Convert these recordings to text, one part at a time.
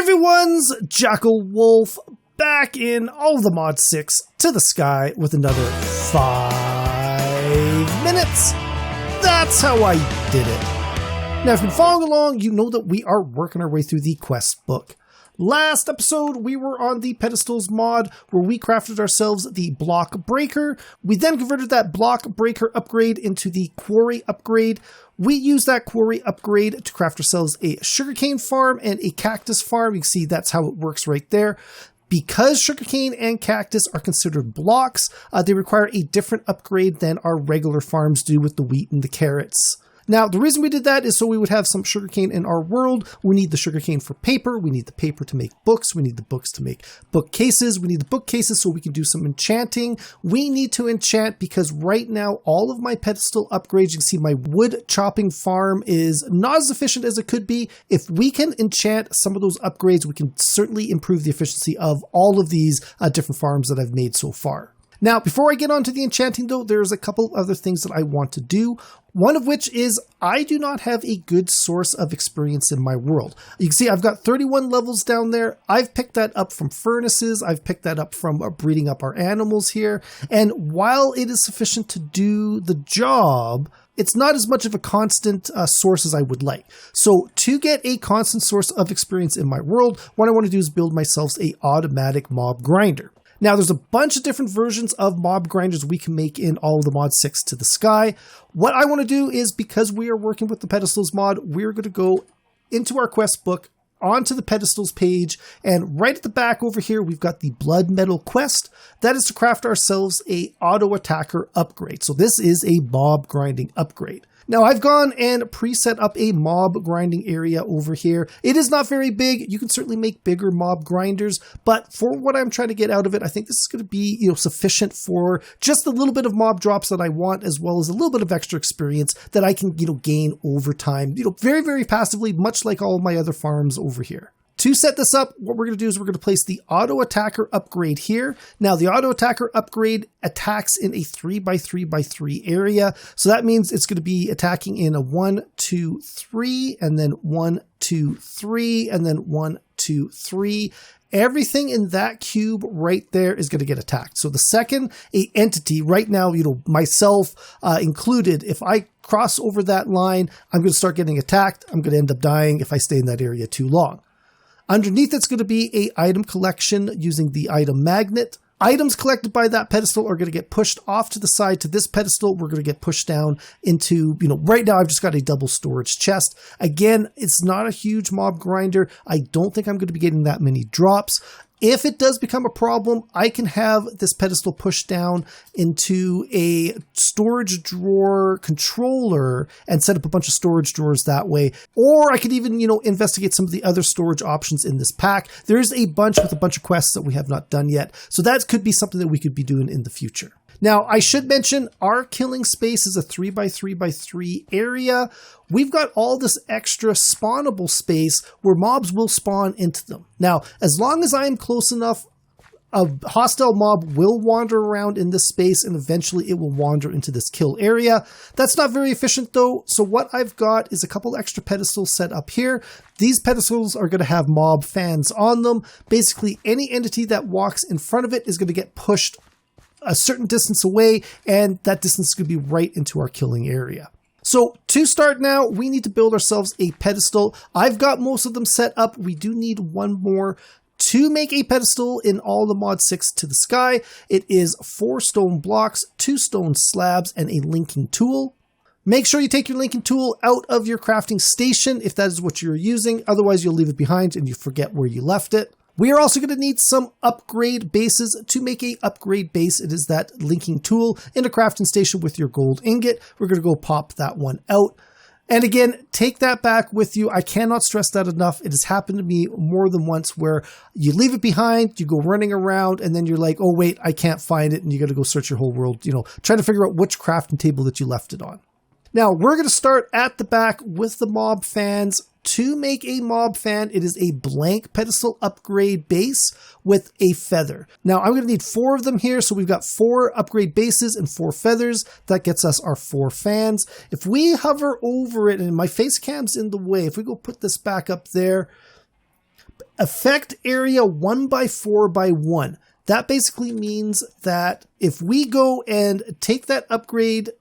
everyone's JackelWolf back in all the Mod 6 to the sky with another 5 minutes. That's how I did it. Now, if you've been following along, you know that we are working our way through the quest book. Last episode, we were on the Pedestals Mod, where we crafted ourselves the Block Breaker. We then converted that Block Breaker upgrade into the Quarry upgrade. We used that Quarry upgrade to craft ourselves a sugarcane farm and a cactus farm. You can see that's how it works right there. Because sugarcane and cactus are considered blocks, they require a different upgrade than our regular farms do with the wheat and the carrots. Now, the reason we did that is so we would have some sugarcane in our world. We need the sugarcane for paper. We need the paper to make books. We need the books to make bookcases. We need the bookcases so we can do some enchanting. We need to enchant because right now, all of my pedestal upgrades, you can see my wood chopping farm is not as efficient as it could be. If we can enchant some of those upgrades, we can certainly improve the efficiency of all of these different farms that I've made so far. Now, before I get on to the enchanting, though, there's a couple of other things that I want to do. One of which is I do not have a good source of experience in my world. You can see I've got 31 levels down there. I've picked that up from furnaces. I've picked that up from breeding up our animals here. And while it is sufficient to do the job, it's not as much of a constant source as I would like. So to get a constant source of experience in my world, what I want to do is build myself a automatic mob grinder. Now, there's a bunch of different versions of mob grinders we can make in all of the Mod 6 to the sky. What I want to do is, because we are working with the Pedestals mod, we're going to go into our quest book, onto the Pedestals page, and right at the back over here, we've got the Blood Metal quest. That is to craft ourselves a auto attacker upgrade. So this is a mob grinding upgrade. Now, I've gone and preset up a mob grinding area over here. It is not very big. You can certainly make bigger mob grinders, but for what I'm trying to get out of it, I think this is going to be, sufficient for just a little bit of mob drops that I want, as well as a little bit of extra experience that I can, gain over time, very, very passively, much like all of my other farms over here. To set this up, what we're going to do is we're going to place the Auto Attacker upgrade here. Now, the Auto Attacker upgrade attacks in a 3x3x3 area. So that means it's going to be attacking in a 1, 2, 3, and then 1, 2, 3, and then 1, 2, 3. Everything in that cube right there is going to get attacked. So the second a entity, right now, myself included, if I cross over that line, I'm going to start getting attacked. I'm going to end up dying if I stay in that area too long. Underneath, it's going to be an item collection using the item magnet. Items collected by that pedestal are going to get pushed off to the side to this pedestal. We're going to get pushed down into, right now I've just got a double storage chest. Again, it's not a huge mob grinder. I don't think I'm going to be getting that many drops. If it does become a problem, I can have this pedestal pushed down into a storage drawer controller and set up a bunch of storage drawers that way. Or I could even, investigate some of the other storage options in this pack. There's a bunch with a bunch of quests that we have not done yet. So that could be something that we could be doing in the future. Now, I should mention our killing space is a 3x3x3 area. We've got all this extra spawnable space where mobs will spawn into them. Now, as long as I am close enough, a hostile mob will wander around in this space and eventually it will wander into this kill area. That's not very efficient though. So what I've got is a couple extra pedestals set up here. These pedestals are going to have mob fans on them. Basically, any entity that walks in front of it is going to get pushed a certain distance away, and that distance is going to be right into our killing area. So to start now, we need to build ourselves a pedestal. I've got most of them set up. We do need one more to make a pedestal in all the Mod 6 to the sky. It is 4 stone blocks, 2 stone slabs, and a linking tool. Make sure you take your linking tool out of your crafting station if that is what you're using. Otherwise, you'll leave it behind and you forget where you left it. We are also going to need some upgrade bases. To make a upgrade base, it is that linking tool in a crafting station with your gold ingot. We're going to go pop that one out. And again, take that back with you. I cannot stress that enough. It has happened to me more than once where you leave it behind, you go running around, and then you're like, oh wait, I can't find it. And you got to go search your whole world, trying to figure out which crafting table that you left it on. Now, we're going to start at the back with the mob fans. To make a mob fan, it is a blank pedestal upgrade base with a feather. Now, I'm going to need 4 of them here, so we've got 4 upgrade bases and 4 feathers. That gets us our 4 fans. If we hover over it, and my face cam's in the way, if we go put this back up there, effect area 1x4x1. That basically means that if we go and take that upgrade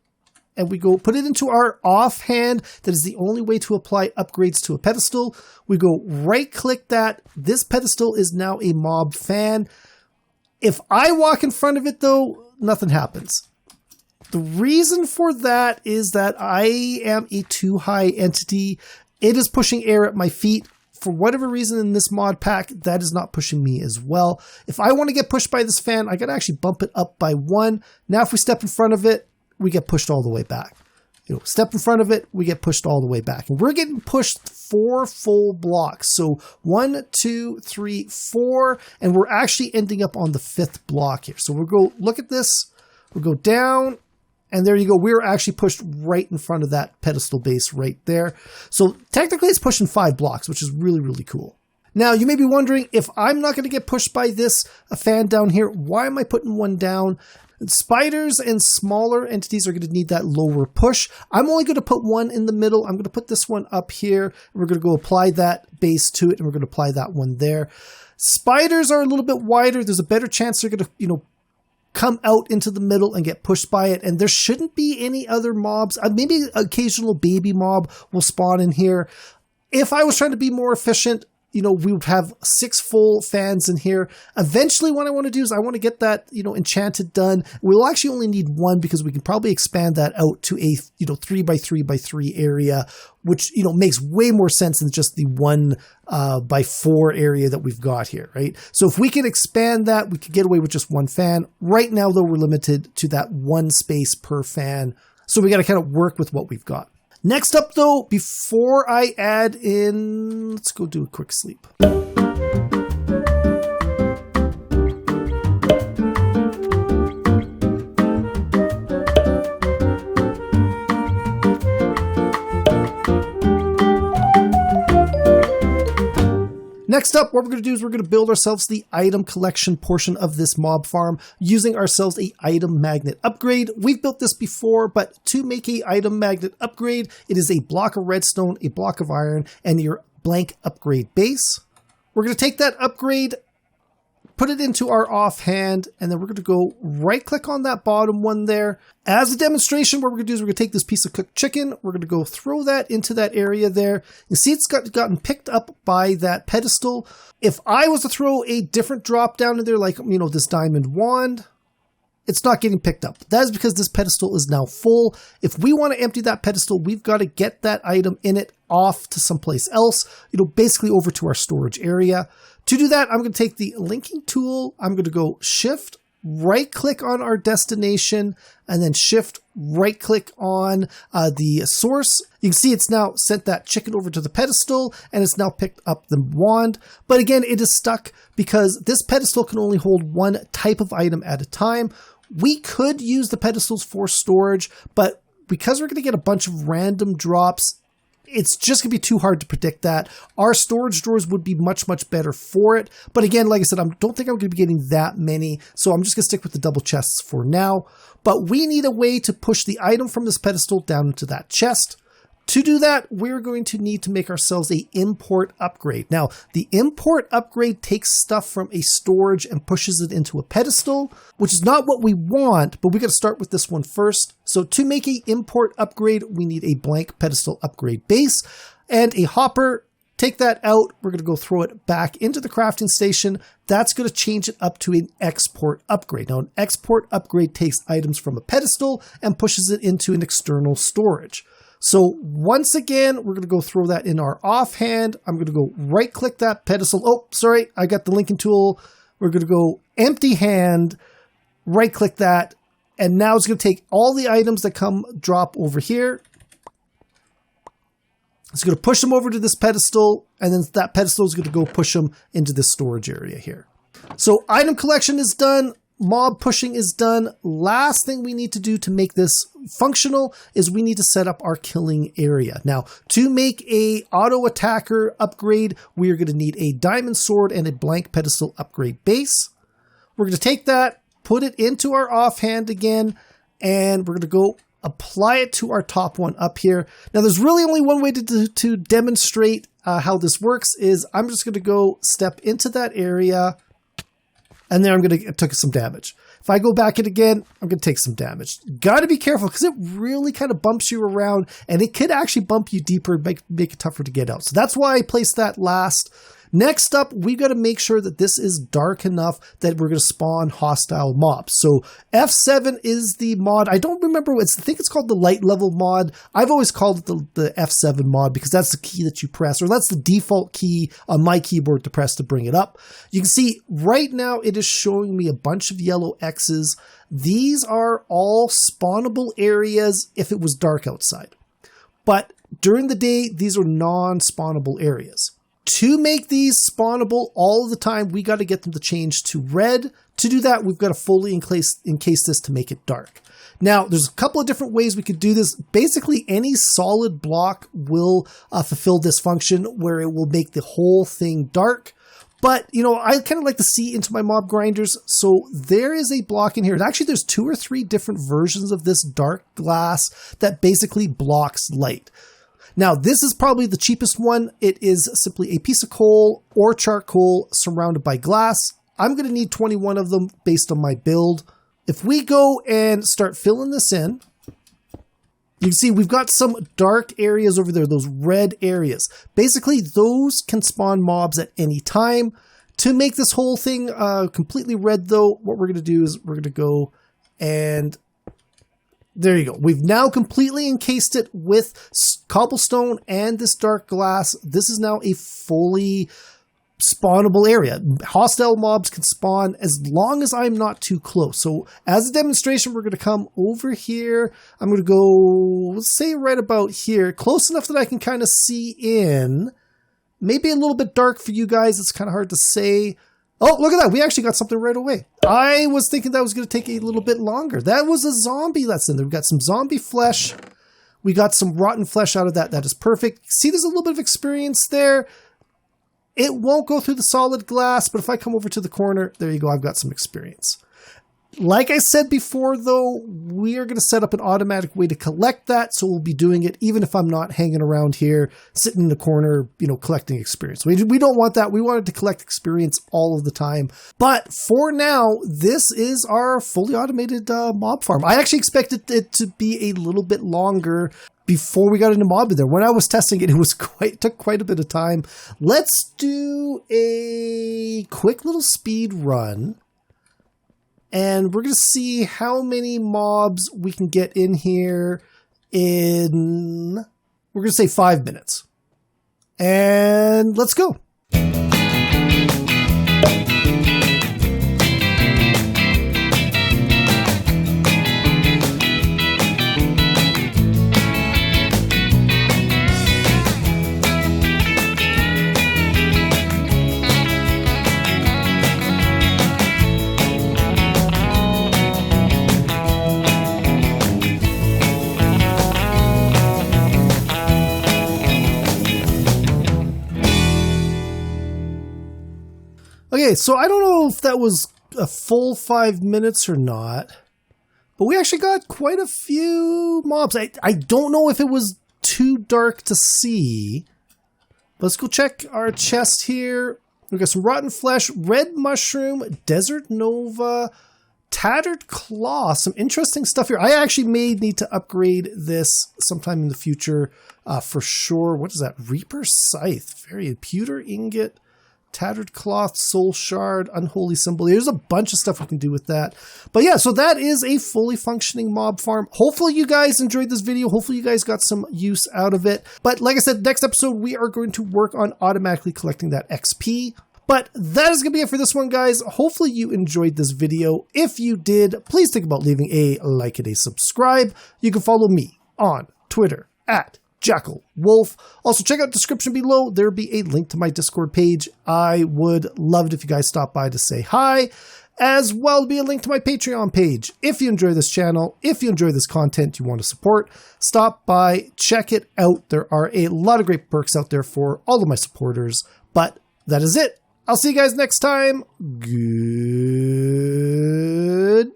and we go put it into our offhand, that is the only way to apply upgrades to a pedestal. We go right click that. This pedestal is now a mob fan. If I walk in front of it though, nothing happens. The reason for that is that I am a too high entity. It is pushing air at my feet. For whatever reason in this mod pack, that is not pushing me as well. If I want to get pushed by this fan, I got to actually bump it up by 1. Now if we step in front of it, we get pushed all the way back. Step in front of it, we get pushed all the way back. And we're getting pushed 4 full blocks. So 1, 2, 3, 4, and we're actually ending up on the 5th block here. So we'll go look at this. We'll go down, and there you go. We're actually pushed right in front of that pedestal base right there. So technically it's pushing 5 blocks, which is really, really cool. Now you may be wondering, if I'm not going to get pushed by this fan down here, why am I putting one down? Spiders and smaller entities are going to need that lower push. I'm only going to put one in the middle. I'm going to put this one up here. And we're going to go apply that base to it, and we're going to apply that one there. Spiders are a little bit wider. There's a better chance they're going to, come out into the middle and get pushed by it. And there shouldn't be any other mobs. Maybe occasional baby mob will spawn in here. If I was trying to be more efficient, we would have 6 full fans in here. Eventually what I want to do is I want to get that, enchanted done. We'll actually only need 1 because we can probably expand that out to a, 3x3x3 area, which, makes way more sense than just the 1x4 area that we've got here, right? So if we can expand that, we could get away with just 1 fan. Right now, though, we're limited to that 1 space per fan. So we got to kind of work with what we've got. Next up, though, before I add in, let's go do a quick sleep. Next up, what we're going to do is we're going to build ourselves the item collection portion of this mob farm using ourselves a item magnet upgrade. We've built this before, but to make a item magnet upgrade, it is a block of redstone, a block of iron, and your blank upgrade base. We're going to take that upgrade, put it into our offhand, and then we're going to go right click on that bottom one there. As a demonstration, what we're going to do is we're going to take this piece of cooked chicken. We're going to go throw that into that area there. You see it's gotten picked up by that pedestal. If I was to throw a different drop down in there, like, this diamond wand, it's not getting picked up. That is because this pedestal is now full. If we want to empty that pedestal, we've got to get that item in it off to someplace else, basically over to our storage area. To do that, I'm going to take the linking tool. I'm going to go shift, right click on our destination, and then shift, right click on the source. You can see it's now sent that chicken over to the pedestal, and it's now picked up the wand. But again, it is stuck because this pedestal can only hold 1 type of item at a time. We could use the pedestals for storage, but because we're going to get a bunch of random drops, it's just going to be too hard to predict that. Our storage drawers would be much, much better for it. But again, like I said, I don't think I'm going to be getting that many, so I'm just going to stick with the double chests for now. But we need a way to push the item from this pedestal down into that chest. To do that, we're going to need to make ourselves a import upgrade. Now, the import upgrade takes stuff from a storage and pushes it into a pedestal, which is not what we want, but we got to start with this one first. So to make an import upgrade, we need a blank pedestal upgrade base and a hopper. Take that out. We're going to go throw it back into the crafting station. That's going to change it up to an export upgrade. Now, an export upgrade takes items from a pedestal and pushes it into an external storage. So once again, we're going to go throw that in our offhand. I'm going to go right click that pedestal. Oh, sorry, I got the linking tool. We're going to go empty hand, right click that. And now it's going to take all the items that drop over here. It's going to push them over to this pedestal, and then that pedestal is going to go push them into this storage area here. So item collection is done. Mob pushing is done. Last thing we need to do to make this functional is we need to set up our killing area. Now, to make a auto attacker upgrade, we are going to need a diamond sword and a blank pedestal upgrade base. We're going to take that, put it into our offhand again, and we're going to go apply it to our top one up here. Now, there's really only one way to demonstrate how this works is I'm just going to go step into that area, and then I'm going to take some damage. If I go back in again, I'm going to take some damage. Got to be careful because it really kind of bumps you around, and it could actually bump you deeper and make it tougher to get out. So that's why I placed that last. Next up, we got to make sure that this is dark enough that we're going to spawn hostile mobs. So F7 is the mod. I don't remember. I think it's called the light level mod. I've always called it the F7 mod because that's the key that you press, or that's the default key on my keyboard to press to bring it up. You can see right now it is showing me a bunch of yellow X's. These are all spawnable areas if it was dark outside. But during the day, these are non-spawnable areas. To make these spawnable all of the time, we got to get them to change to red. To do that, we've got to fully encase this to make it dark. Now, there's a couple of different ways we could do this. Basically, any solid block will fulfill this function where it will make the whole thing dark. But, you know, I kind of like to see into my mob grinders. So there is a block in here. And actually, there's 2 or 3 different versions of this dark glass that basically blocks light. Now, this is probably the cheapest one. It is simply a piece of coal or charcoal surrounded by glass. I'm going to need 21 of them based on my build. If we go and start filling this in, you can see we've got some dark areas over there, those red areas. Basically, those can spawn mobs at any time. To make this whole thing completely red, though, what we're going to do is we're going to go and... there you go. We've now completely encased it with cobblestone and this dark glass. This is now a fully spawnable area. Hostile mobs can spawn as long as I'm not too close. So as a demonstration, we're going to come over here. I'm going to go, let's say right about here, close enough that I can kind of see in. Maybe a little bit dark for you guys. It's kind of hard to say. Oh, look at that. We actually got something right away. I was thinking that was going to take a little bit longer. That was a zombie that's in there. We've got some zombie flesh. We got some rotten flesh out of that. That is perfect. See, there's a little bit of experience there. It won't go through the solid glass, but if I come over to the corner, there you go. I've got some experience. Like I said before, though, we are going to set up an automatic way to collect that, so we'll be doing it even if I'm not hanging around here, sitting in the corner, you know, collecting experience. We don't want that. We wanted to collect experience all of the time. But for now, this is our fully automated mob farm. I actually expected it to be a little bit longer before we got into mob in there. When I was testing it, it took quite a bit of time. Let's do a quick little speed run. And we're going to see how many mobs we can get in here in, we're going to say 5 minutes. And let's go. Okay, so I don't know if that was a full 5 minutes or not, but we actually got quite a few mobs. I don't know if it was too dark to see. Let's go check our chest here. We've got some rotten flesh, red mushroom, desert nova, tattered claw, some interesting stuff here. I actually may need to upgrade this sometime in the future for sure. What is that? Reaper scythe, very pewter ingot. Tattered cloth, soul shard, unholy symbol. There's a bunch of stuff we can do with that. But yeah, so that is a fully functioning mob farm. Hopefully you guys enjoyed this video. Hopefully you guys got some use out of it. But like I said, next episode, we are going to work on automatically collecting that XP. But that is going to be it for this one, guys. Hopefully you enjoyed this video. If you did, please think about leaving a like and a subscribe. You can follow me on Twitter at JackelWolf. Also, check out the description below. There'll be a link to my Discord page. I would love it if you guys stop by to say hi. As well, there'll be a link to my Patreon page. If you enjoy this channel, if you enjoy this content you want to support, stop by, check it out. There are a lot of great perks out there for all of my supporters. But that is it. I'll see you guys next time. Goodbye.